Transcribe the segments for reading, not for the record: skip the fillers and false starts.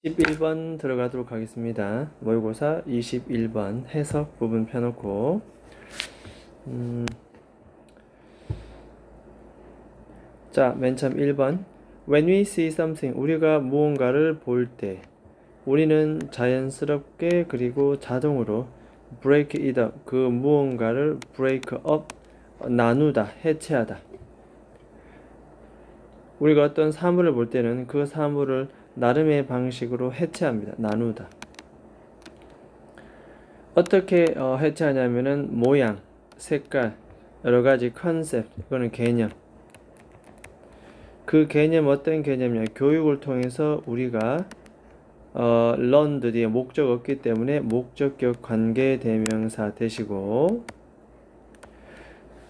21번 들어가도록 하겠습니다. 모의고사 21번 해석 부분 펴놓고 자, 맨 처음 1번 When we see something, 우리가 무언가를 볼 때 우리는 자연스럽게 그리고 자동으로 break it up, 그 무언가를 break up, 나누다, 해체하다. 우리가 어떤 사물을 볼 때는 그 사물을 나름의 방식으로 해체합니다. 나누다. 어떻게 해체하냐면은 모양, 색깔, 여러가지 컨셉, 이거는 개념. 그 개념 어떤 개념이냐? 교육을 통해서 우리가 learned 뒤에 목적 없기 때문에 목적격 관계대명사 되시고,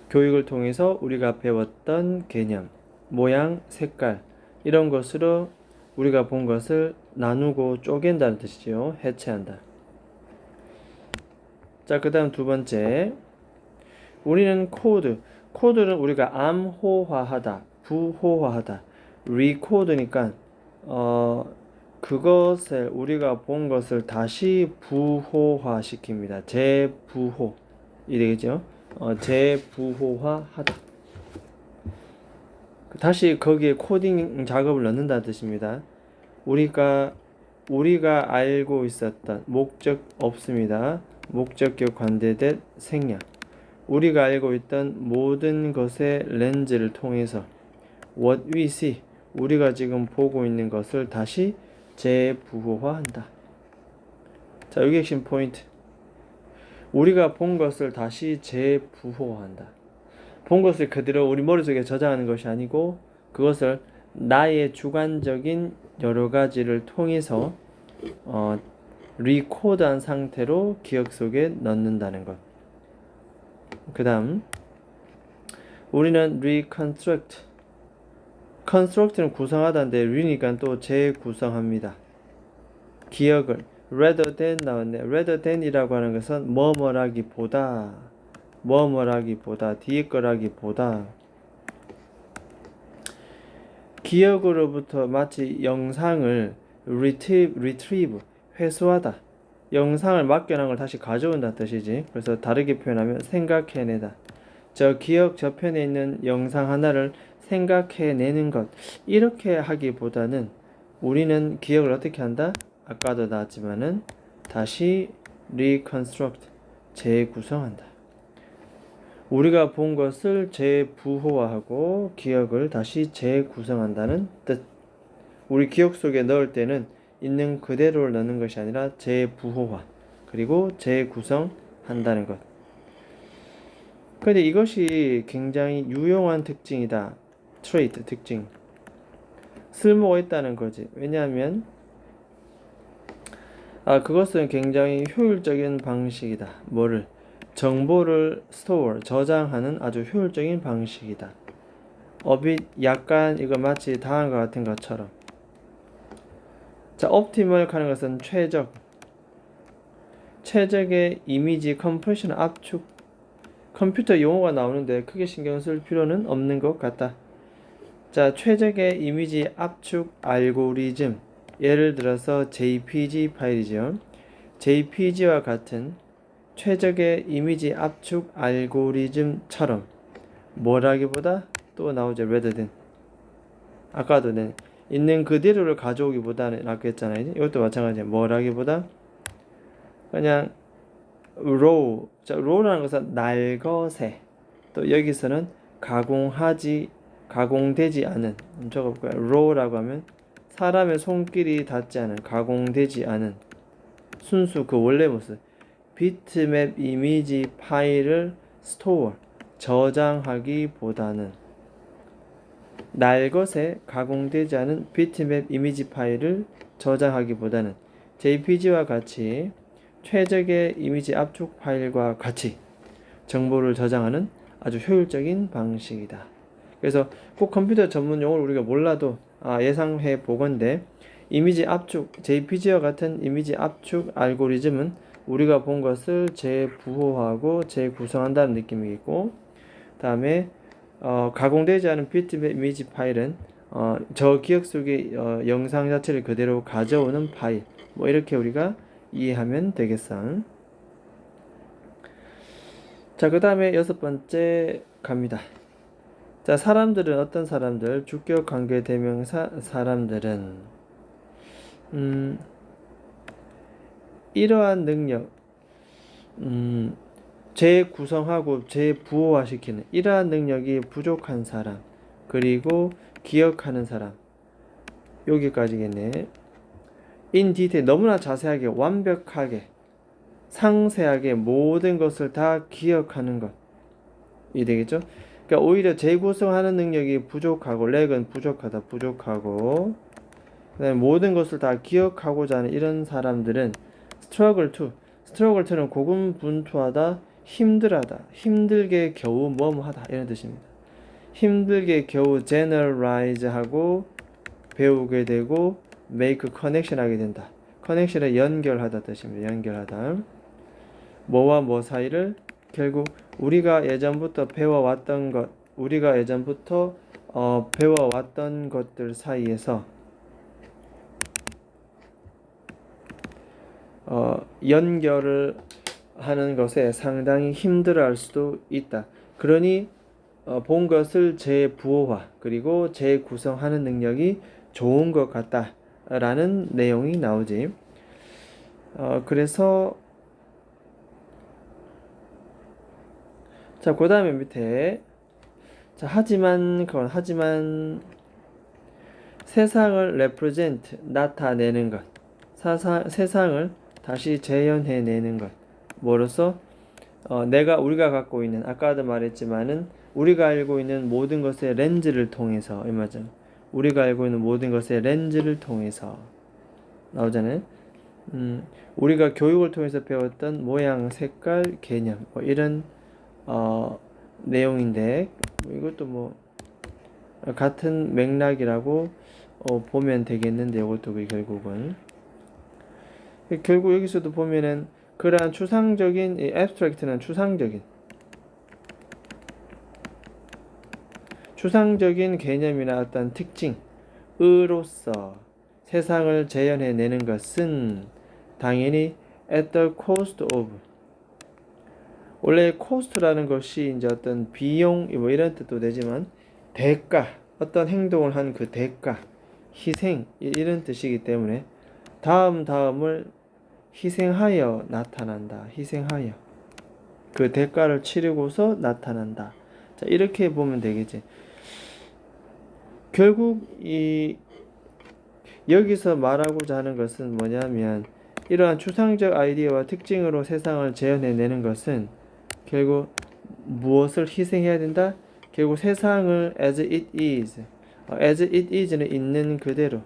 교육을 통해서 우리가 배웠던 개념, 모양, 색깔 이런 것으로 우리가 본 것을 나누고 쪼갠다는 뜻이죠. 해체한다. 자, 그 다음 두 번째, 우리는 코드는 우리가 암호화하다, 부호화하다, 리코드니까 그것을 우리가 본 것을 다시 부호화시킵니다. 재부호 이 되겠죠. 재부호화하다. 다시 거기에 코딩 작업을 넣는다는 뜻입니다. 우리가 알고 있었던 목적 없습니다. 목적격 관대된 생략. 우리가 알고 있던 모든 것의 렌즈를 통해서 what we see, 우리가 지금 보고 있는 것을 다시 재부호화한다. 자, 여기 핵심 포인트. 우리가 본 것을 다시 재부호화한다. 본 것을 그대로 우리 머릿속에 저장하는 것이 아니고 그것을 나의 주관적인 여러 가지를 통해서 리코드한 상태로 기억 속에 넣는다는 것. 그 다음 우리는 reconstruct, construct는 구성하다인데 re니까 또 재구성합니다. 기억을 rather than 나왔네. rather than이라고 하는 것은 뭐뭐라기보다 뒤에 거라기보다 기억으로부터 마치 영상을 retrieve, 회수하다. 영상을 맡겨놓은 걸 다시 가져온다 뜻이지. 그래서 다르게 표현하면 생각해내다. 저 기억 저편에 있는 영상 하나를 생각해내는 것, 이렇게 하기보다는 우리는 기억을 어떻게 한다? 아까도 나왔지만은 다시 reconstruct, 재구성한다. 우리가 본 것을 재부호화하고 기억을 다시 재구성한다는 뜻. 우리 기억 속에 넣을 때는 있는 그대로를 넣는 것이 아니라 재부호화 그리고 재구성한다는 것. 그런데 이것이 굉장히 유용한 특징이다. 트레이트, 특징. 쓸모가 있다는 거지. 왜냐하면 그것은 굉장히 효율적인 방식이다. 뭐를? 정보를 store, 저장하는 아주 효율적인 방식이다. 약간 이거 마치 다음과 같은 것처럼. 자, optimal 하는 것은 최적의 이미지 컴프레션 압축. 컴퓨터 용어가 나오는데 크게 신경 쓸 필요는 없는 것 같다. 자, 최적의 이미지 압축 알고리즘. 예를 들어서 JPG 파일이죠. JPG와 같은 최적의 이미지 압축 알고리즘처럼 뭐라기보다 또 나오죠. rather than. 아까도 있는 그대로를 가져오기보다는 라고 했잖아요. 이것도 마찬가지예요. 뭐라기보다 그냥 raw. 자, raw라는 것은 날것에, 또 여기서는 가공되지 않은, 적어볼까요? raw라고 하면 사람의 손길이 닿지 않은, 가공되지 않은 순수 그 원래 모습. 비트맵 이미지 파일을 스토어, 저장하기보다는 날것에 가공되지 않은 비트맵 이미지 파일을 저장하기보다는 JPG와 같이 최적의 이미지 압축 파일과 같이 정보를 저장하는 아주 효율적인 방식이다. 그래서 꼭 컴퓨터 전문 용어를 우리가 몰라도 예상해 보건대 이미지 압축, JPG와 같은 이미지 압축 알고리즘은 우리가 본 것을 재부호하고 재구성한다는 느낌이겠고, 다음에 가공되지 않은 비트맵 이미지 파일은 저 기억 속의 영상 자체를 그대로 가져오는 파일. 뭐 이렇게 우리가 이해하면 되겠어. 자, 그 다음에 6번째 갑니다. 자, 사람들은 어떤 사람들, 주격 관계 대명사 사람들은 이러한 능력, 재구성하고 재부호화시키는 이러한 능력이 부족한 사람, 그리고 기억하는 사람, 여기까지겠네. in detail, 너무나 자세하게, 완벽하게, 상세하게 모든 것을 다 기억하는 것. 이 되겠죠? 그러니까 오히려 재구성하는 능력이 부족하고, 렉은 부족하다, 부족하고, 그다음에 모든 것을 다 기억하고자 하는 이런 사람들은 struggle to는 고군분투하다, 힘들하다, 힘들게 겨우 뭐뭐하다 이런 뜻입니다. 힘들게 겨우 generalize하고 배우게 되고 make connection 하게 된다. connection을 연결하다 뜻입니다. 연결하다. 뭐와 뭐 사이를 결국 우리가 예전부터 배워왔던 것, 우리가 예전부터 배워왔던 것들 사이에서 연결을 하는 것에 상당히 힘들어할 수도 있다. 그러니 본 것을 재부호화 그리고 재구성하는 능력이 좋은 것 같다라는 내용이 나오지. 그래서 자, 그 다음에 밑에 자, 하지만 세상을 represent 나타내는 것, 세상을 다시 재현해내는 것, 뭐로서 우리가 갖고 있는 아까도 말했지만은 우리가 알고 있는 모든 것의 렌즈를 통해서 맞죠? 우리가 알고 있는 모든 것의 렌즈를 통해서 나오잖아요. 우리가 교육을 통해서 배웠던 모양, 색깔, 개념 뭐 이런 내용인데 이것도 뭐 같은 맥락이라고 보면 되겠는데 이것도 결국은 결국 여기서도 보면은 그러한 추상적인 abstract는 추상적인 개념이나 어떤 특징으로서 세상을 재현해내는 것은 당연히 at the cost of 원래 cost라는 것이 이제 어떤 비용 뭐 이런 뜻도 되지만 대가 어떤 행동을 한 그 대가 희생 이런 뜻이기 때문에 다음을 희생하여 나타난다. 희생하여 그 대가를 치르고서 나타난다. 자, 이렇게 보면 되겠지. 결국 여기서 말하고자 하는 것은 뭐냐면 이러한 추상적 아이디어와 특징으로 세상을 재현해내는 것은 결국 무엇을 희생해야 된다? 결국 세상을 as it is, as it is는 있는 그대로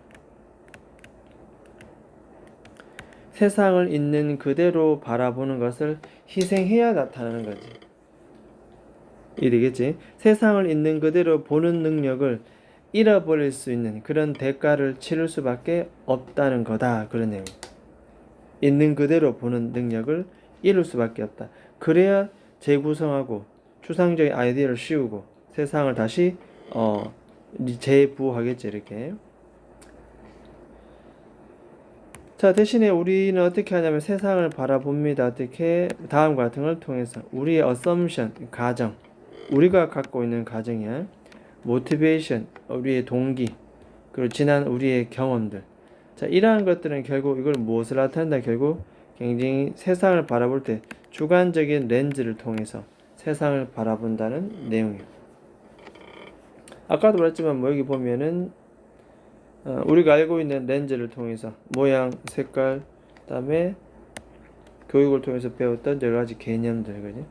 세상을 있는 그대로 바라보는 것을 희생해야 나타나는 거지. 이되겠지? 세상을 있는 그대로 보는 능력을 잃어버릴 수 있는 그런 대가를 치를 수밖에 없다는 거다. 그런 내용. 있는 그대로 보는 능력을 잃을 수밖에 없다. 그래야 재구성하고 추상적인 아이디어를 씌우고 세상을 다시 재부호하겠지 이렇게. 자, 대신에 우리는 어떻게 하냐면 세상을 바라봅니다. 어떻게? 다음과 같은 걸 통해서 우리의 assumption, 가정, 우리가 갖고 있는 가정이야. motivation, 우리의 동기, 그리고 지난 우리의 경험들. 자, 이러한 것들은 결국 이걸 무엇을 나타낸다? 결국 굉장히 세상을 바라볼 때 주관적인 렌즈를 통해서 세상을 바라본다는 내용이에요. 아까도 말했지만 뭐 여기 보면은 우리가 알고 있는 렌즈를 통해서 모양, 색깔, 그다음에 교육을 통해서 배웠던 여러 가지 개념들, 그지?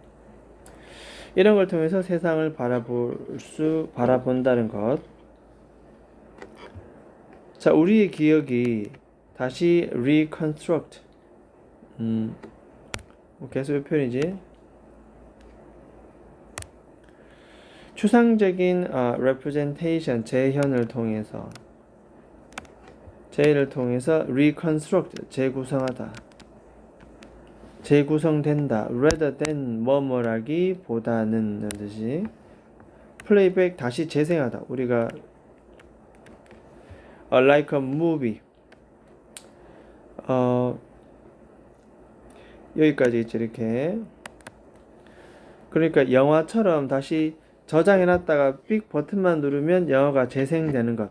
이런 걸 통해서 세상을 바라본다는 것. 자, 우리의 기억이 다시 reconstruct. 계속 표현이지. 추상적인 representation, 재현을 통해서 reconstruct, 재구성하다. 재구성된다. rather than 뭐뭐라기보다는 뜻이 playback 다시 재생하다. 우리가 like a movie. 여기까지 있죠. 이렇게. 그러니까 영화처럼 다시 저장해놨다가 삑 버튼만 누르면 영화가 재생되는 것.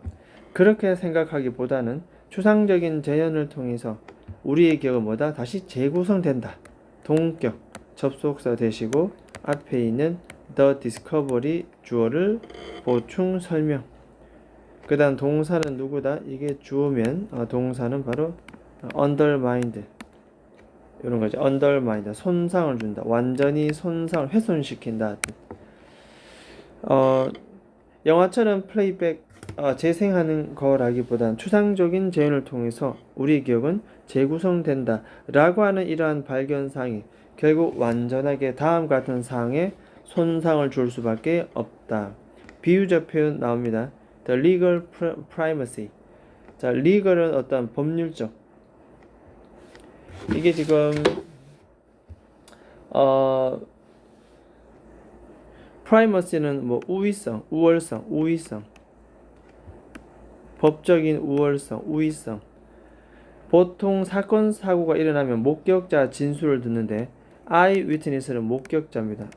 그렇게 생각하기보다는 추상적인 재현을 통해서 우리의 기억은 뭐다? 다시 재구성된다. 동격, 접속사 대시고 앞에 있는 the discovery 주어를 보충 설명. 그 다음 동사는 누구다? 이게 주어면 동사는 바로 undermined 이런 거죠. undermined 손상을 준다. 완전히 손상을 훼손시킨다. 영화처럼 플레이백 재생하는 거라기보단 추상적인 재현을 통해서 우리의 기억은 재구성된다 라고 하는 이러한 발견사항이 결국 완전하게 다음 같은 사항에 손상을 줄 수밖에 없다. 비유적 표현 나옵니다. The legal primacy. 자, legal은 어떤 법률적. 이게 지금 primacy는 뭐 우위성, 우월성, 우위성. 법적인 우월성, 우위성. 보통 사건 사고가 일어나면 목격자 진술을 듣는데 eyewitness는 목격자입니다.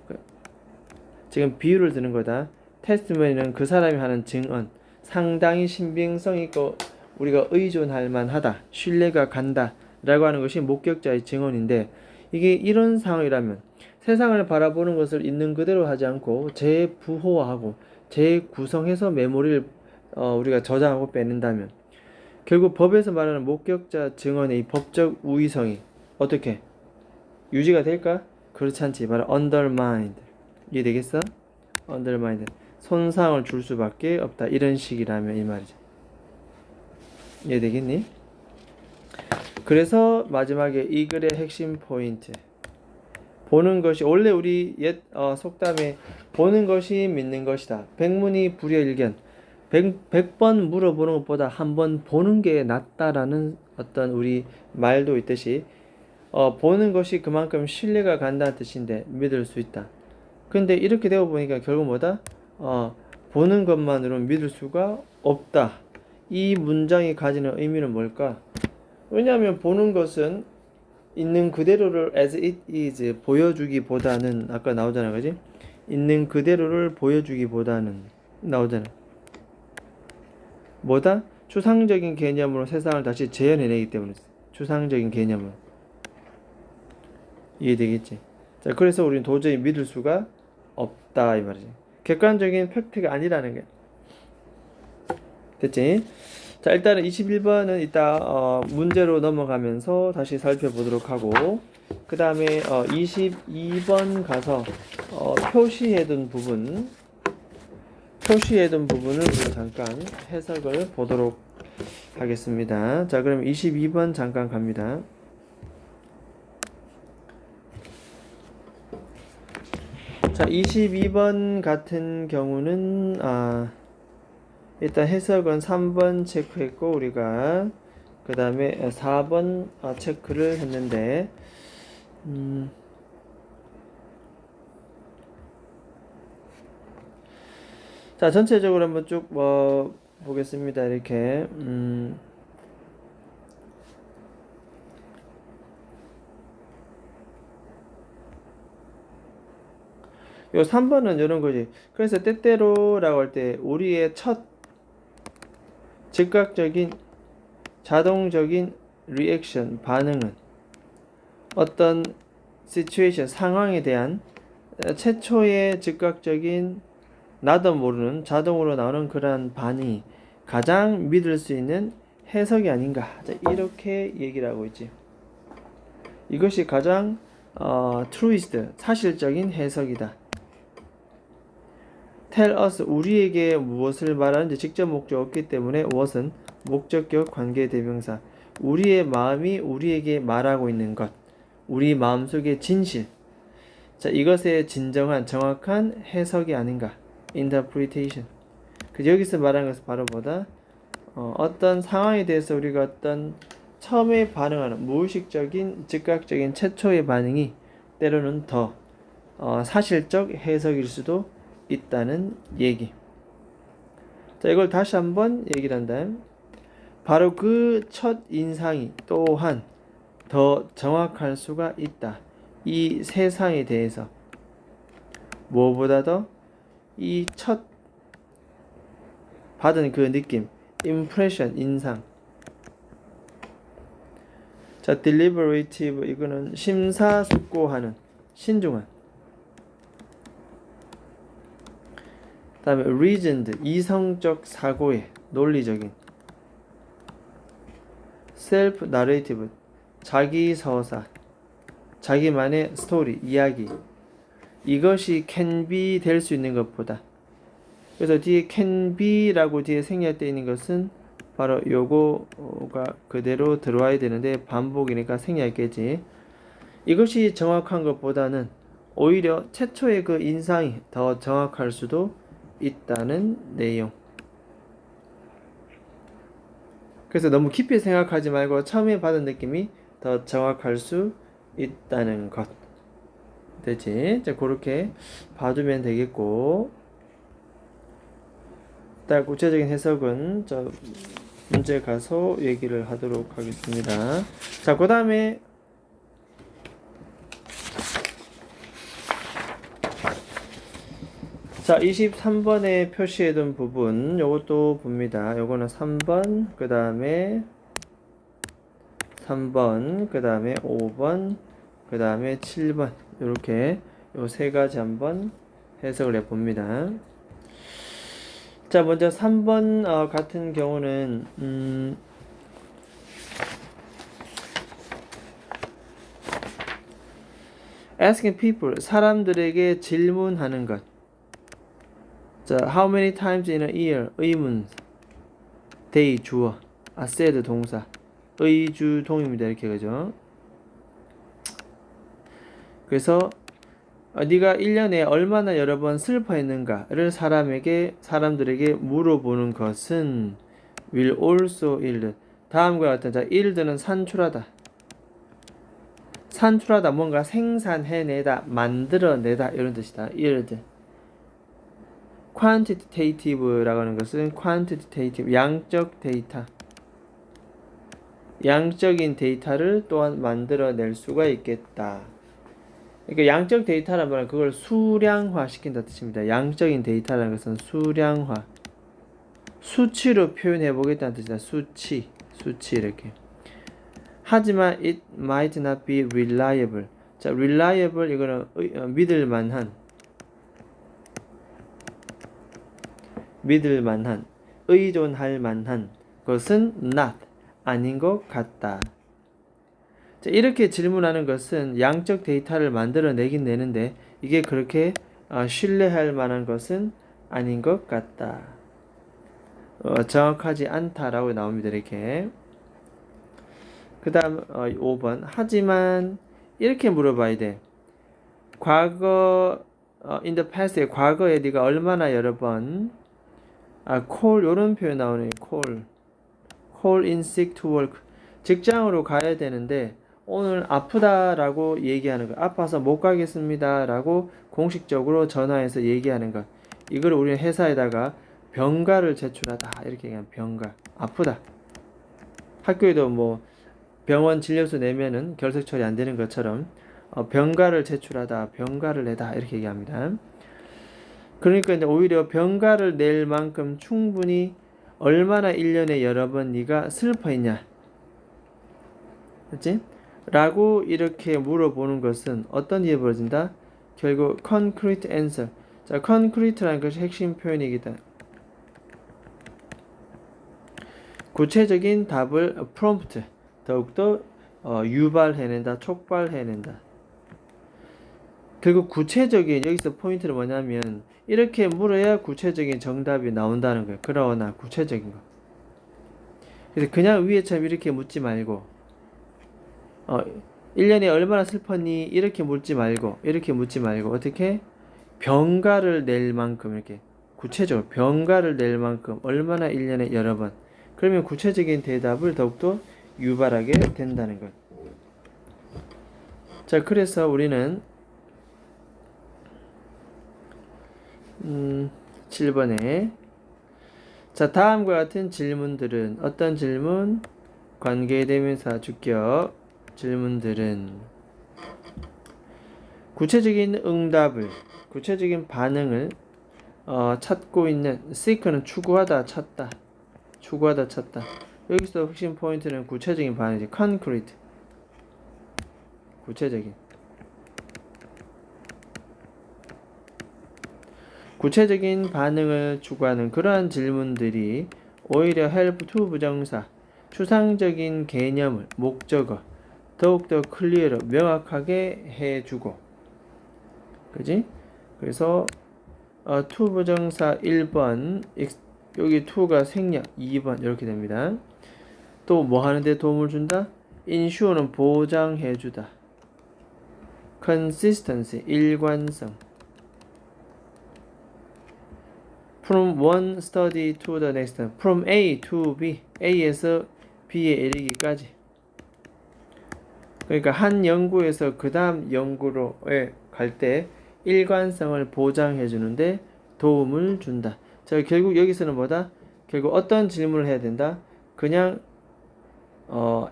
지금 비유를 드는 거다. 테스티머니는 그 사람이 하는 증언, 상당히 신빙성 있고 우리가 의존할 만하다, 신뢰가 간다 라고 하는 것이 목격자의 증언인데, 이게 이런 상황이라면 세상을 바라보는 것을 있는 그대로 하지 않고 재부호하고 재구성해서 메모리를 우리가 저장하고 빼낸다면 결국 법에서 말하는 목격자 증언의 이 법적 우위성이 어떻게 유지가 될까? 그렇지 않지. 바로 undermined. 이해되겠어? undermined. 손상을 줄 수밖에 없다. 이런 식이라면 이 말이죠. 이해되겠니? 그래서 마지막에 이 글의 핵심 포인트. 보는 것이 원래 우리 옛 속담에 보는 것이 믿는 것이다. 백문이 불여일견. 100번 물어보는 것보다 한 번 보는 게 낫다라는 어떤 우리 말도 있듯이 보는 것이 그만큼 신뢰가 간다는 뜻인데 믿을 수 있다. 근데 이렇게 되어 보니까 결국 뭐다? 보는 것만으로는 믿을 수가 없다. 이 문장이 가지는 의미는 뭘까? 왜냐하면 보는 것은 있는 그대로를 as it is 보여주기보다는 아까 나오잖아, 그지? 있는 그대로를 보여주기보다는 나오잖아. 뭐다? 추상적인 개념으로 세상을 다시 재현해내기 때문에 추상적인 개념으로. 이해되겠지? 자, 그래서 우리는 도저히 믿을 수가 없다 이 말이지. 객관적인 팩트가 아니라는 게. 됐지? 자, 일단은 21번은 이따 문제로 넘어가면서 다시 살펴보도록 하고, 그 다음에 22번 가서 표시해둔 부분을 우리 잠깐 해석을 보도록 하겠습니다. 자, 그럼 22번 잠깐 갑니다. 자, 22번 같은 경우는 일단 해석은 3번 체크했고 우리가 그 다음에 4번 체크를 했는데 자, 전체적으로 한번 쭉 보겠습니다. 이렇게 요 3번은 이런 거지. 그래서 때때로라고 할 때 우리의 첫 즉각적인 자동적인 리액션 반응은 어떤 시츄에이션 상황에 대한 최초의 즉각적인 나도 모르는 자동으로 나오는 그러한 반응이 가장 믿을 수 있는 해석이 아닌가. 자, 이렇게 얘기를 하고 있지. 이것이 가장 truest 사실적인 해석이다. tell us 우리에게 무엇을 말하는지 직접 목적 없기 때문에 what은 목적격 관계대명사 우리의 마음이 우리에게 말하고 있는 것 우리 마음속의 진실 자 이것의 진정한 정확한 해석이 아닌가 interpretation 그 여기서 말하는 것은 바로 뭐다 어떤 상황에 대해서 우리가 어떤 처음에 반응하는 무의식적인 즉각적인 최초의 반응이 때로는 더 사실적 해석일 수도 있다는 얘기. 자, 이걸 다시 한번 얘기를 한다. 바로 그 첫 인상이 또한 더 정확할 수가 있다. 이 세상에 대해서 무엇보다도 이 첫 받은 그 느낌, impression, 인상. 자, deliberative 이거는 심사숙고하는, 신중한. 다음에 reasoned, 이성적 사고의, 논리적인. self-narrative, 자기 서사, 자기만의 스토리, 이야기. 이것이 can be 될 수 있는 것보다. 그래서 뒤에 can be라고 뒤에 생략되어 있는 것은 바로 요거가 그대로 들어와야 되는데 반복이니까 생략했겠지. 이것이 정확한 것보다는 오히려 최초의 그 인상이 더 정확할 수도 있다는 내용. 그래서 너무 깊이 생각하지 말고 처음에 받은 느낌이 더 정확할 수 있다는 것. 되지? 자, 그렇게 봐두면 되겠고. 일단 구체적인 해석은 저 문제 가서 얘기를 하도록 하겠습니다. 자, 그 다음에 자, 23번에 표시해둔 부분 요것도 봅니다. 요거는 3번, 그 다음에 3번, 그 다음에 5번, 그 다음에 7번 이렇게 요 세 가지 한번 해석을 해봅니다. 자, 먼저 3번 같은 경우는 asking people, 사람들에게 질문하는 것. 자, how many times in a year, 의문, day, 주어, said, 동사, 의주동입니다. 이렇게 그죠? 그래서 네가 1년에 얼마나 여러 번 슬퍼했는가를 사람들에게 물어보는 것은 will also yield. 다음과 같은 자, yield는 산출하다. 산출하다, 뭔가 생산해내다, 만들어내다 이런 뜻이다. yield. quantitative라고 하는 것은 quantitative, 양적 데이터. 양적인 데이터를 또한 만들어낼 수가 있겠다. 그러니까 양적 데이터란 말은 그걸 수량화 시킨다 뜻입니다. 양적인 데이터라는 것은 수량화, 수치로 표현해 보겠다는 뜻이다. 수치 이렇게. 하지만 it might not be reliable. 자, reliable 이거는 믿을만한, 의존할 만한 것은 not, 아닌 것 같다. 자, 이렇게 질문하는 것은 양적 데이터를 만들어내긴 내는데 이게 그렇게 신뢰할 만한 것은 아닌 것 같다. 정확하지 않다라고 나옵니다. 이렇게. 그 다음 5번. 하지만 이렇게 물어봐야 돼. 과거 in the past에 과거에 네가 얼마나 여러 번 call 요런 표현 나오네. call in sick to work. 직장으로 가야 되는데 오늘 아프다라고 얘기하는 것. 아파서 못 가겠습니다라고 공식적으로 전화해서 얘기하는 것. 이걸 우리는 회사에다가 병가를 제출하다 이렇게 얘기하면 병가. 아프다. 학교에도 뭐 병원 진료서 내면은 결석 처리 안 되는 것처럼 병가를 제출하다, 병가를 내다 이렇게 얘기합니다. 그러니까 이제 오히려 병가를 낼 만큼 충분히 얼마나 1년에 여러 번 네가 슬퍼했냐, 그렇지? 라고 이렇게 물어보는 것은 어떤 일이 벌어진다? 결국 concrete answer. 자, concrete라는 것이 핵심 표현이기다. 구체적인 답을 prompt, 더욱더 유발해낸다, 촉발해낸다. 결국 구체적인, 여기서 포인트는 뭐냐면 이렇게 물어야 구체적인 정답이 나온다는 거예요. 그러나 구체적인 거. 그래서 그냥 위에처럼 이렇게 묻지 말고 1년에 얼마나 슬펐니? 이렇게 묻지 말고 어떻게? 병가를 낼 만큼 이렇게 구체적으로 병가를 낼 만큼 얼마나 1년에 여러 번. 그러면 구체적인 대답을 더욱더 유발하게 된다는 것. 자, 그래서 우리는 7번에 자, 다음과 같은 질문들은 어떤 질문? 관계대명사 주격 질문들은 구체적인 응답을, 구체적인 반응을 찾고 있는. seek는 추구하다, 찾다. 추구하다, 찾다. 여기서 핵심 포인트는 구체적인 반응이지. concrete. 구체적인 반응을 추구하는 그러한 질문들이 오히려 help to 부정사, 추상적인 개념을, 목적어 더욱더 클리어로 명확하게 해주고, 그지? 그래서 to 부정사 1번, 여기 to가 생략 2번 이렇게 됩니다. 또 뭐 하는데 도움을 준다? ensure는 보장해주다. consistency 일관성. From one study to the next. From A to B. A에서 B에 이르기까지. 그러니까 한 연구에서 그 다음 연구로 갈 때 일관성을 보장해 주는데 도움을 준다. 자, 결국 여기서는 뭐다? 결국 어떤 질문을 해야 된다? 그냥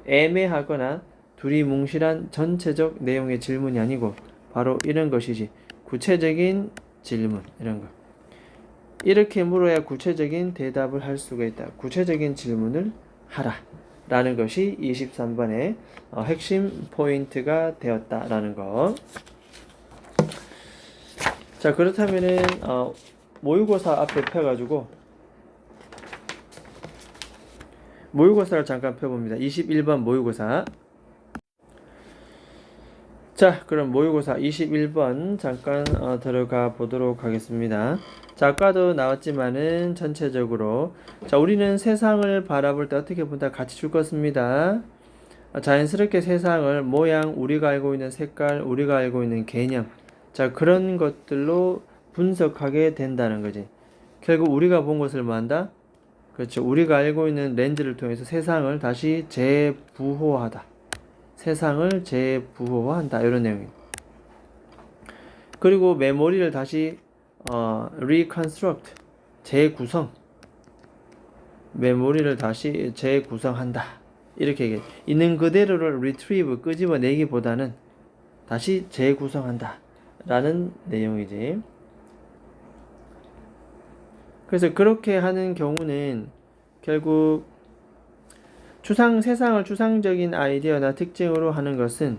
애매하거나 두리뭉실한 전체적 내용의 질문이 아니고 바로 이런 것이지. 구체적인 질문, 이런 거. 이렇게 물어야 구체적인 대답을 할 수가 있다. 구체적인 질문을 하라 라는 것이 23번의 핵심 포인트가 되었다라는 거. 자, 그렇다면은 모의고사 앞에 펴가지고 모의고사를 잠깐 펴봅니다. 21번 모의고사. 자, 그럼 모의고사 21번 잠깐 들어가 보도록 하겠습니다. 자, 아까도 나왔지만은 전체적으로, 자, 우리는 세상을 바라볼 때 어떻게 본다? 같이 줄 것입니다. 자연스럽게 세상을 모양, 우리가 알고 있는 색깔, 우리가 알고 있는 개념, 자, 그런 것들로 분석하게 된다는 거지. 결국 우리가 본 것을 뭐 한다? 그렇죠. 우리가 알고 있는 렌즈를 통해서 세상을 다시 재부호하다. 세상을 재부호한다. 이런 내용이에요. 그리고 메모리를 다시 reconstruct, 재구성. 메모리를 다시 재구성한다. 이렇게 얘기해. 있는 그대로를 retrieve, 끄집어내기보다는 다시 재구성한다. 라는 내용이지. 그래서 그렇게 하는 경우는 결국 세상을 추상적인 아이디어나 특징으로 하는 것은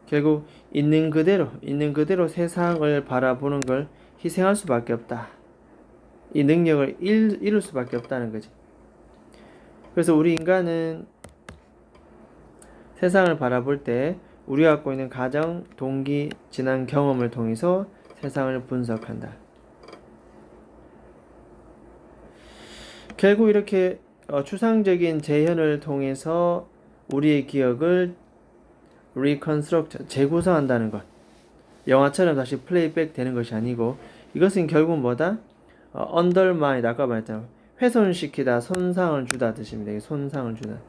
결국 있는 그대로 세상을 바라보는 걸 희생할 수밖에 없다. 이 능력을 이룰 수밖에 없다는 거지. 그래서 우리 인간은 세상을 바라볼 때 우리가 갖고 있는 가정, 동기, 지난 경험을 통해서 세상을 분석한다. 결국 이렇게 추상적인 재현을 통해서 우리의 기억을 reconstruct, 재구성한다는 것. 영화처럼 다시 플레이백 되는 것이 아니고, 이것은 결국 뭐다? undermine, 아까 말했잖아. 훼손시키다, 손상을 주다 뜻입니다. 손상을 주다.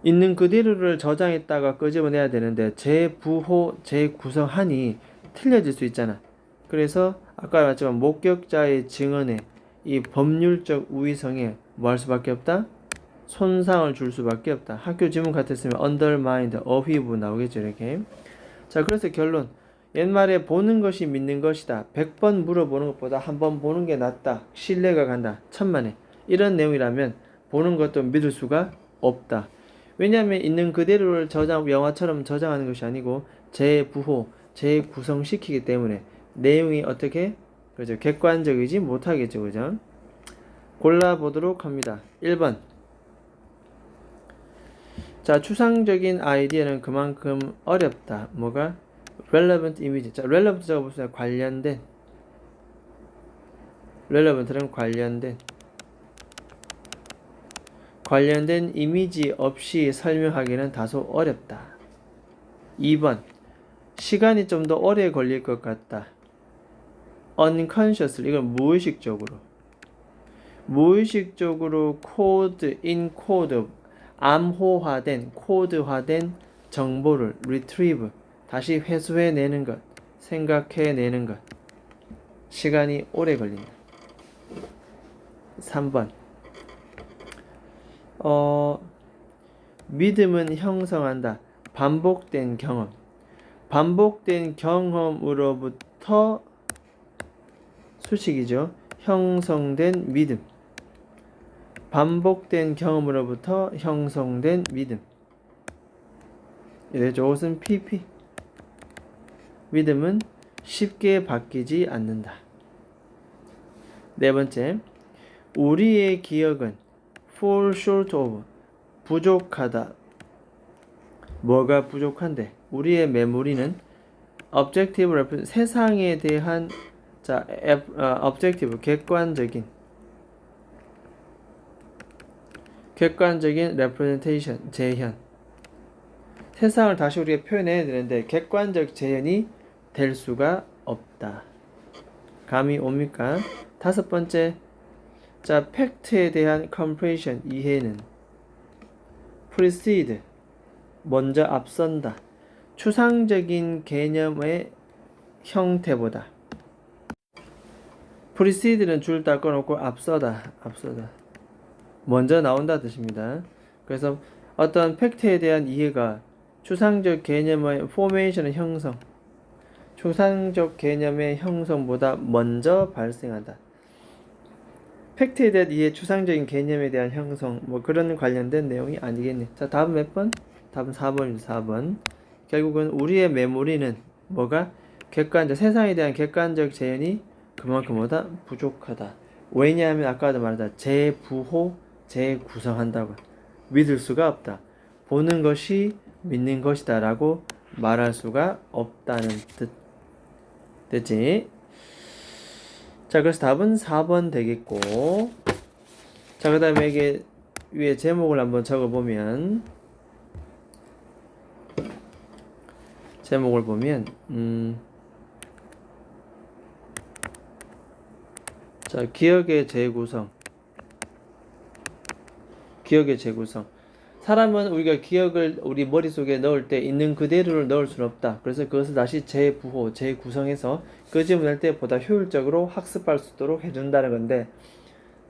있는 그대로를 저장했다가 끄집어내야 되는데 재부호, 재구성하니 틀려질 수 있잖아. 그래서 아까 말했지만 목격자의 증언에 이 법률적 우위성에 뭐 할 수밖에 없다? 손상을 줄 수밖에 없다. 학교 지문 같았으면 undermined, 어휘부 나오겠죠, 이렇게. 자, 그래서 결론. 옛말에 보는 것이 믿는 것이다. 100번 물어보는 것보다 한 번 보는 게 낫다. 신뢰가 간다. 천만에. 이런 내용이라면 보는 것도 믿을 수가 없다. 왜냐하면 있는 그대로를 영화처럼 저장하는 것이 아니고 재부호, 재구성시키기 때문에 내용이 어떻게? 그죠? 객관적이지 못하겠죠, 그죠? 골라보도록 합니다. 1번. 자, 추상적인 아이디어는 그만큼 어렵다. 뭐가? relevant image. 자, relevant 적어봅시다. 관련된. relevant는 관련된 이미지 없이 설명하기는 다소 어렵다. 2번. 시간이 좀 더 오래 걸릴 것 같다. unconsciously, 이건 무의식적으로 encode, 암호화된, 코드화된 정보를 retrieve, 다시 회수해내는 것, 생각해내는 것. 시간이 오래 걸린다. 3번. 믿음은 형성한다. 반복된 경험. 반복된 경험으로부터 수식이죠. 형성된 믿음. 반복된 경험으로부터 형성된 믿음. 이것은 PP. 믿음은 쉽게 바뀌지 않는다. 네 번째, 우리의 기억은 fall short of, 부족하다. 뭐가 부족한데? 우리의 메모리는 objective reference, 세상에 대한 objective, 객관적인 representation, 재현. 세상을 다시 우리가 표현해야 되는데 객관적 재현이 될 수가 없다. 감이 옵니까? 다섯 번째, 팩트에 대한 comprehension, 이해는 precede, 먼저 앞선다. 추상적인 개념의 형태보다. precede는 줄 닦아놓고 앞서다. 먼저 나온다 뜻입니다. 그래서 어떤 팩트에 대한 이해가 추상적 개념의 formation, 형성, 추상적 개념의 형성보다 먼저 발생한다. 팩트에 대한 이해, 추상적인 개념에 대한 형성, 그런 관련된 내용이 아니겠네. 자, 답은 몇 번? 답은 4번입니다. 4번. 결국은 우리의 메모리는 뭐가? 세상에 대한 객관적 재현이 그만큼보다 부족하다. 왜냐하면 아까도 말했다. 재부호, 재구성한다고. 믿을 수가 없다. 보는 것이 믿는 것이다 라고 말할 수가 없다는 뜻. 됐지? 자, 그래서 답은 4번 되겠고, 자, 그 다음에 이게 위에 제목을 한번 적어보면, 제목을 보면, 자, 기억의 재구성. 사람은 우리가 기억을 우리 머릿속에 넣을 때 있는 그대로를 넣을 수는 없다. 그래서 그것을 다시 재부호, 재구성해서 끄집어낼 때 보다 효율적으로 학습할 수 있도록 해준다는 건데,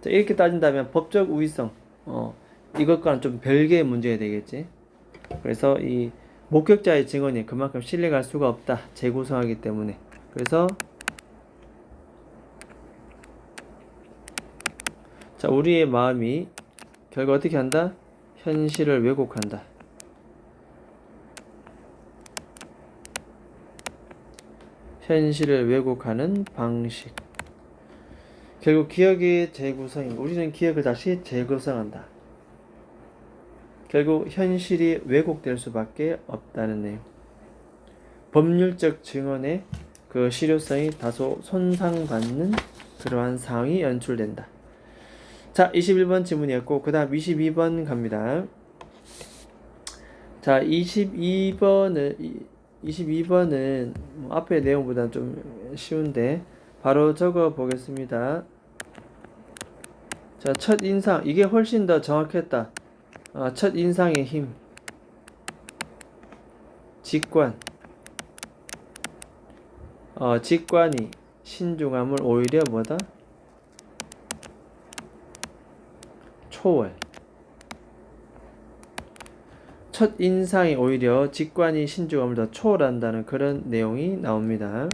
자, 이렇게 따진다면 법적 우위성, 이것과는 좀 별개의 문제가 되겠지. 그래서 이 목격자의 증언이 그만큼 신뢰할 수가 없다. 재구성하기 때문에. 그래서 자, 우리의 마음이 결국 어떻게 한다? 현실을 왜곡한다. 현실을 왜곡하는 방식. 결국 기억의 재구성입니다. 우리는 기억을 다시 재구성한다. 결국 현실이 왜곡될 수밖에 없다는 내용. 법률적 증언의 그 실효성이 다소 손상받는 그러한 상황이 연출된다. 자, 21번 질문이었고, 그 다음 22번 갑니다. 자, 22번은 앞의 내용보다 좀 쉬운데, 바로 적어 보겠습니다. 자, 첫인상. 이게 훨씬 더 정확했다. 첫인상의 힘. 직관. 직관이 신중함을 오히려 뭐다? 초월. 첫 인상이 오히려 직관이 신중함을 더 초월한다는 그런 내용이 나옵니다.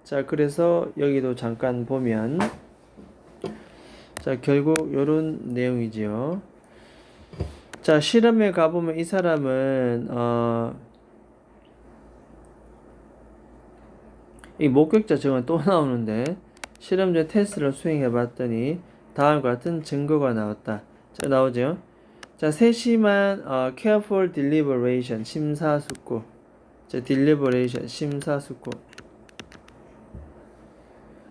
자, 그래서 여기도 잠깐 보면, 자, 결국 요런 내용이지요. 자, 실험에 가보면 이 사람은 이 목격자 증언 또 나오는데, 실험적 테스트를 수행해 봤더니 다음과 같은 증거가 나왔다. 자, 나오죠. 자, 세심한 careful deliberation, 심사숙고. 자, deliberation, 심사숙고.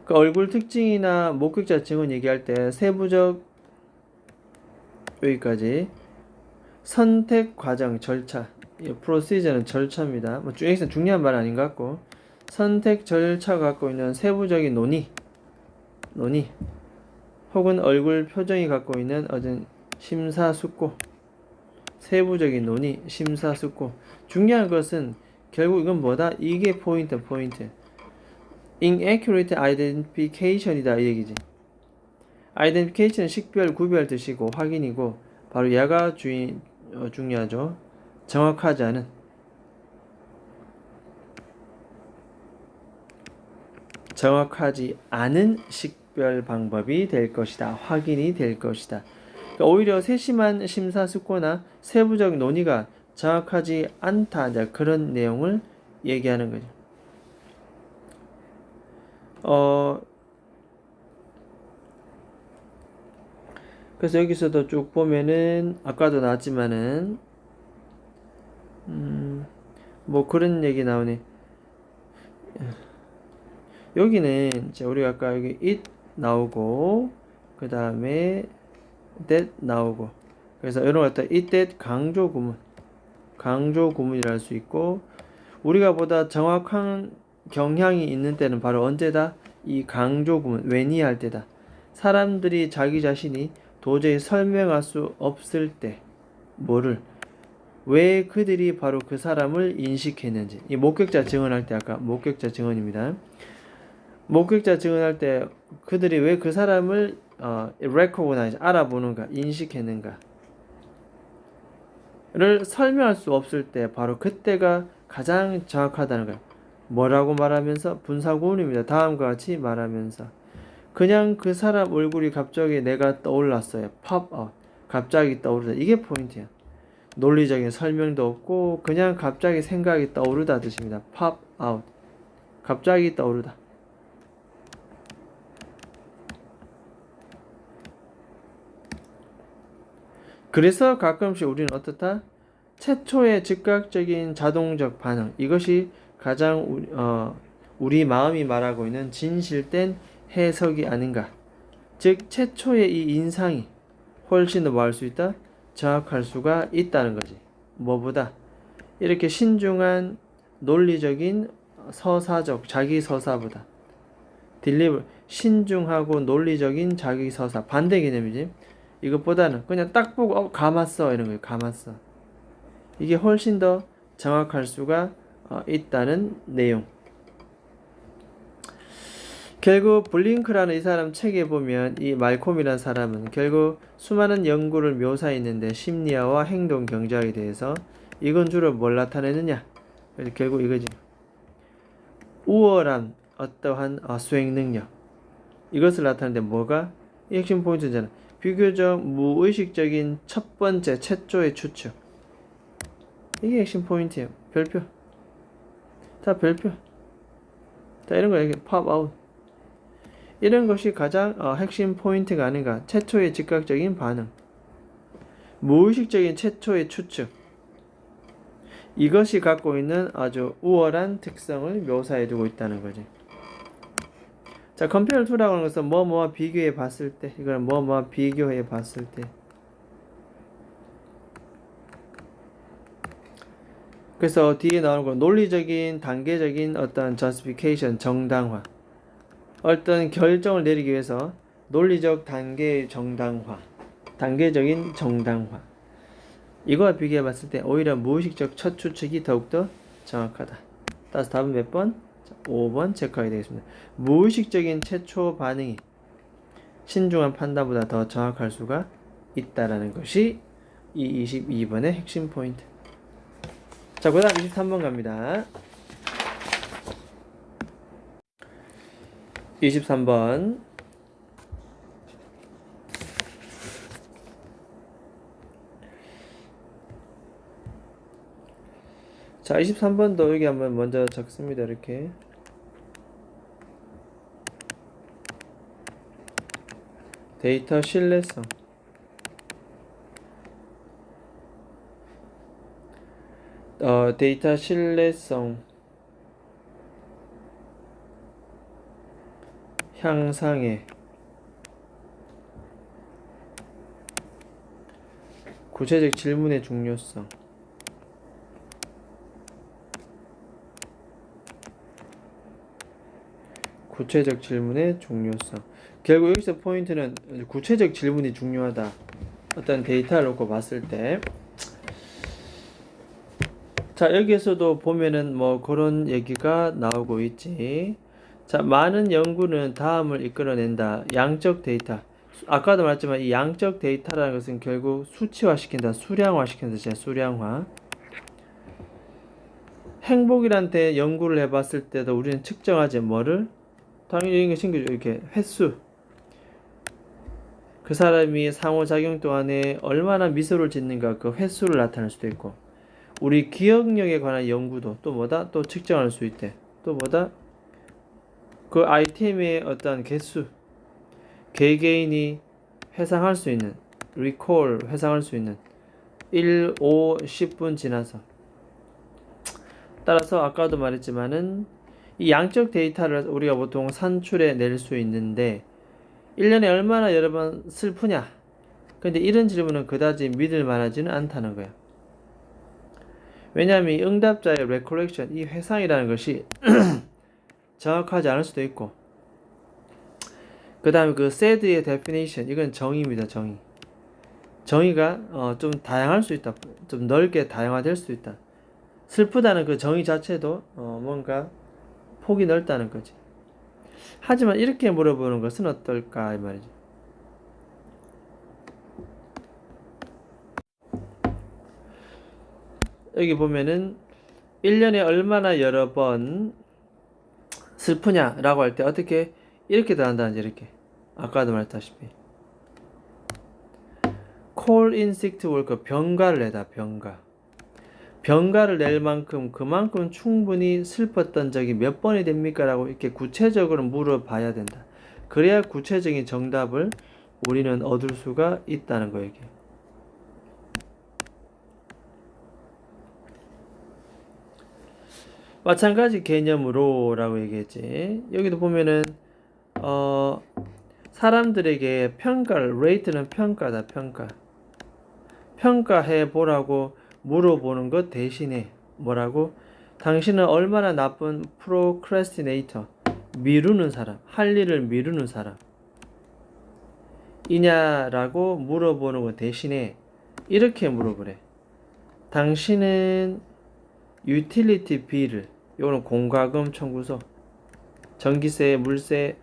그 얼굴 특징이나 목격자 증언 얘기할 때 세부적, 여기까지 선택 과정, 절차. 이 프로시저는 절차입니다. 여기서 중요한 말 아닌 것 같고, 선택 절차가 갖고 있는 세부적인 논의 혹은 얼굴 표정이 갖고 있는 어떤 심사숙고, 세부적인 논의, 심사숙고. 중요한 것은 결국 이건 뭐다? 이게 포인트. inaccurate identification이다 이 얘기지. identification은 식별, 구별 뜻이고 확인이고 바로 얘가 중요하죠. 정확하지 않은 식별 방법이 될 것이다. 확인이 될 것이다. 그러니까 오히려 세심한 심사숙고나 세부적 논의가 정확하지 않다. 그런 내용을 얘기하는 거죠. 그래서 여기서도 쭉 보면은 아까도 나왔지만은 뭐 그런 얘기 나오네. 여기는 이제 우리가 아까 여기 it 나오고 그 다음에 that 나오고 그래서 이런 거 갖다 it that 강조 구문이라 할 수 있고 우리가 보다 정확한 경향이 있는 때는 바로 언제다? 이 강조 구문 when이 할 때다. 사람들이 자기 자신이 도저히 설명할 수 없을 때 뭐를 왜 그들이 바로 그 사람을 인식했는지 이 목격자 증언할 때 아까 목격자 증언입니다. 목격자 증언할 때 그들이 왜 그 사람을 recognize 알아보는가 인식했는가를 설명할 수 없을 때 바로 그때가 가장 정확하다는 거예요. 뭐라고 말하면서 분사구문입니다. 다음과 같이 말하면서 그냥 그 사람 얼굴이 갑자기 내가 떠올랐어요. pop out 갑자기 떠오르다 이게 포인트야. 논리적인 설명도 없고 그냥 갑자기 생각이 떠오르다 뜻입니다. pop out 갑자기 떠오르다. 그래서 가끔씩 우리는 어떻다? 최초의 즉각적인 자동적 반응 이것이 가장 우리 마음이 말하고 있는 진실된 해석이 아닌가. 즉 최초의 이 인상이 훨씬 더 뭐 할 수 있다? 정확할 수가 있다는 거지. 뭐보다 이렇게 신중한 논리적인 서사적 자기 서사보다 신중하고 논리적인 자기 서사 반대 개념이지. 이것보다는 그냥 딱 보고 감았어 이런 거예요. 감았어. 이게 훨씬 더 정확할 수가 있다는 내용. 결국 블링크라는 이 사람 책에 보면 이 말콤이라는 사람은 결국 수많은 연구를 묘사했는데 심리학과 행동 경제학에 대해서 이건 주로 뭘 나타내느냐? 결국 이거지. 우월한 어떠한 수행 능력 이것을 나타내는데 뭐가? 이 핵심 포인트잖아. 비교적 무의식적인 첫 번째 최초의 추측 이게 핵심 포인트예요. 별표 다 별표 다 이런 거 이렇게 팝 아웃 이런 것이 가장 핵심 포인트가 아닌가. 최초의 즉각적인 반응 무의식적인 최초의 추측 이것이 갖고 있는 아주 우월한 특성을 묘사해두고 있다는 거지. 자, compare to라고 하는 것은 뭐뭐와 비교해 봤을 때 이거는 뭐뭐와 비교해 봤을 때 그래서 뒤에 나오는 건 논리적인 단계적인 어떤 justification 정당화 어떤 결정을 내리기 위해서 논리적 단계의 정당화 단계적인 정당화 이거와 비교해 봤을 때 오히려 무의식적 첫 추측이 더욱더 정확하다. 따라서 답은 몇 번? 5번 체크하게 되겠습니다. 무의식적인 최초 반응이 신중한 판단보다 더 정확할 수가 있다라는 것이 이 22번의 핵심 포인트. 자, 그 다음 23번 갑니다. 23번 자, 23번도 여기 한번 먼저 적습니다. 이렇게 데이터 신뢰성 데이터 신뢰성 향상의 구체적 질문의 중요성 구체적 질문의 중요성 결국 여기서 포인트는 구체적 질문이 중요하다. 어떤 데이터를 놓고 봤을 때 자 여기에서도 보면은 뭐 그런 얘기가 나오고 있지. 자 많은 연구는 다음을 이끌어낸다. 양적 데이터 아까도 말했지만 이 양적 데이터라는 것은 결국 수치화시킨다, 수량화시킨다, 수량화. 행복이란 데 연구를 해봤을 때도 우리는 측정하지 뭐를? 당연히 이게 신기죠. 이렇게 횟수. 그 사람이 상호작용 동안에 얼마나 미소를 짓는가 그 횟수를 나타낼 수도 있고, 우리 기억력에 관한 연구도 또 뭐다? 또 측정할 수 있대. 또 뭐다? 그 아이템의 어떤 개수, 개개인이 회상할 수 있는, recall 회상할 수 있는 1, 5, 10분 지나서. 따라서 아까도 말했지만은 이 양적 데이터를 우리가 보통 산출해 낼 수 있는데 1년에 얼마나 여러 번 슬프냐? 근데 이런 질문은 그다지 믿을 만하지는 않다는 거야. 왜냐하면 이 응답자의 recollection, 이 회상이라는 것이 정확하지 않을 수도 있고, 그 다음에 그 sad의 definition, 이건 정의입니다. 정의가 좀 다양할 수 있다. 좀 넓게 다양화될 수 있다. 슬프다는 그 정의 자체도 뭔가 폭이 넓다는 거지. 하지만 이렇게 물어보는 것은 어떨까 이 말이지. 여기 보면은 1년에 얼마나 여러 번 슬프냐라고 할 때 어떻게 이렇게 대한다는지, 이렇게 아까도 말했다시피 call in sick worker, 병가를 내다. 병가를 낼 만큼 그만큼 충분히 슬펐던 적이 몇 번이 됩니까? 라고 이렇게 구체적으로 물어봐야 된다. 그래야 구체적인 정답을 우리는 얻을 수가 있다는 거예요. 이게. 마찬가지 개념으로 라고 얘기했지. 여기도 보면은 사람들에게 평가를, rate는 평가다. 평가해 보라고 물어보는 것 대신에 뭐라고? 당신은 얼마나 나쁜 procrastinator, 미루는 사람, 할 일을 미루는 사람 이냐라고 물어보는 것 대신에 이렇게 물어보래. 당신은 utility bill, 요거는 공과금 청구서, 전기세, 물세,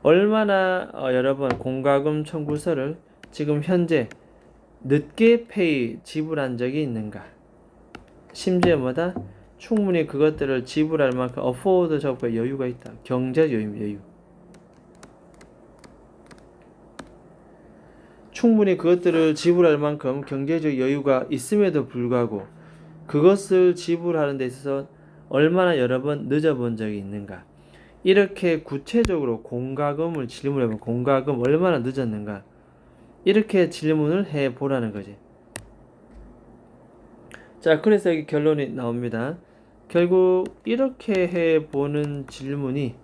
얼마나 여러 번 공과금 청구서를 지금 현재 늦게 페이 지불한 적이 있는가? 심지어 뭐다? 충분히 그것들을 지불할 만큼 afford 적과 여유가 있다. 경제적 여유. 충분히 그것들을 지불할 만큼 경제적 여유가 있음에도 불구하고 그것을 지불하는 데 있어서 얼마나 여러 번 늦어본 적이 있는가? 이렇게 구체적으로 공과금을 질문해보면 공과금 얼마나 늦었는가? 이렇게 질문을 해보라는 거지. 자, 그래서 여기 결론이 나옵니다. 결국 이렇게 해보는 질문이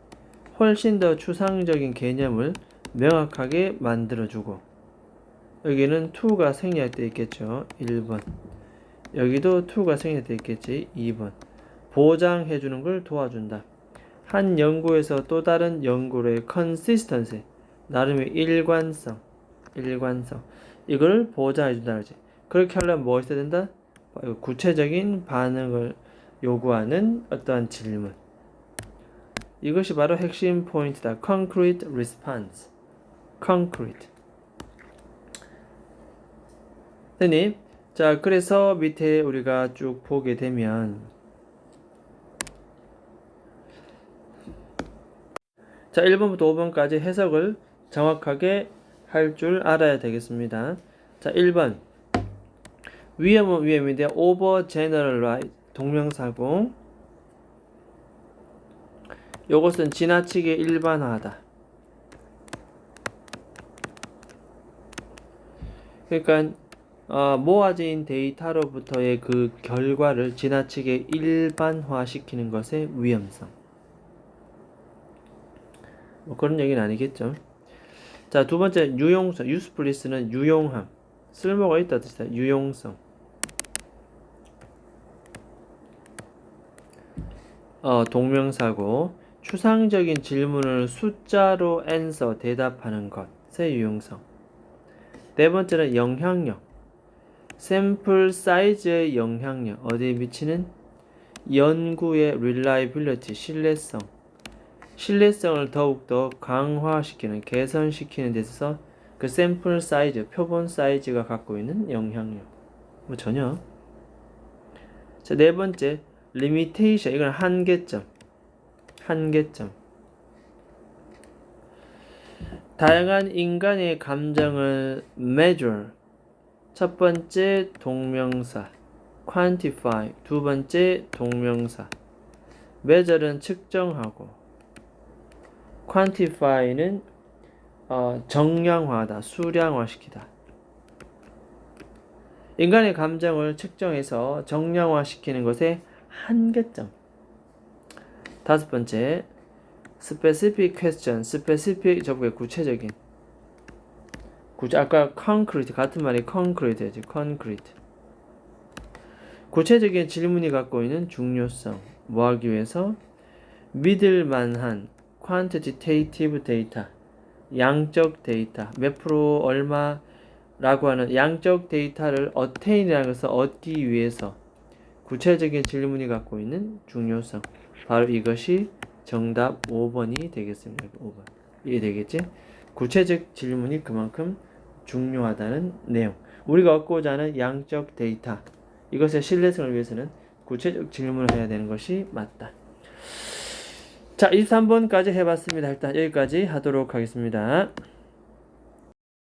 훨씬 더 추상적인 개념을 명확하게 만들어주고, 여기는 to가 생략되어 있겠죠. 1번. 여기도 to가 생략되어 있겠지. 2번. 보장해주는 걸 도와준다. 한 연구에서 또 다른 연구의 consistency, 나름의 일관성. 이걸 보장해준다. 그렇게 하려면 뭐 있어야 된다? 구체적인 반응을 요구하는 어떠한 질문. 이것이 바로 핵심 포인트다. concrete response. concrete. 선생님, 자, 그래서 밑에 우리가 쭉 보게 되면, 자, 1번부터 5번까지 해석을 정확하게 할 줄 알아야 되겠습니다. 자, 1번. 위험은 위험인데 over generalize, 동명사고. 요것은 지나치게 일반화하다. 그러니까 모아진 데이터로부터의 그 결과를 지나치게 일반화시키는 것의 위험성. 뭐 그런 얘기는 아니겠죠. 자, 두 번째 유용성. usefulness는 유용함, 쓸모가 있다 뜻이다. 유용성. 동명사고. 추상적인 질문을 숫자로 answer, 대답하는 것의 유용성. 네 번째는 영향력. 샘플 사이즈의 영향력. 어디에 미치는? 연구의 reliability, 신뢰성. 신뢰성을 더욱더 강화시키는, 개선시키는 데 있어서 그 샘플 사이즈, 표본 사이즈가 갖고 있는 영향력. 뭐 전혀. 자, 네 번째, limitation. 이건 한계점. 한계점. 다양한 인간의 감정을 measure. 첫 번째 동명사. quantify. 두 번째 동명사. measure는 측정하고, quantify는 정량화하다, 수량화시키다. 인간의 감정을 측정해서 정량화시키는 것의 한계점. 다섯 번째, specific question. specific 접속의 구체적인. 아까 concrete 같은 말이 concrete지. concrete. 구체적인 질문이 갖고 있는 중요성. 뭐 하기 위해서? 믿을 만한 quantitative data. 양적 데이터. 몇 프로 얼마라고 하는 양적 데이터를 attain이라는 것을 얻기 위해서 구체적인 질문이 갖고 있는 중요성. 바로 이것이 정답 5번이 되겠습니다. 5번. 이해 되겠지? 구체적 질문이 그만큼 중요하다는 내용. 우리가 얻고자 하는 양적 데이터. 이것의 신뢰성을 위해서는 구체적 질문을 해야 되는 것이 맞다. 자, 23번까지 해봤습니다. 일단 여기까지 하도록 하겠습니다.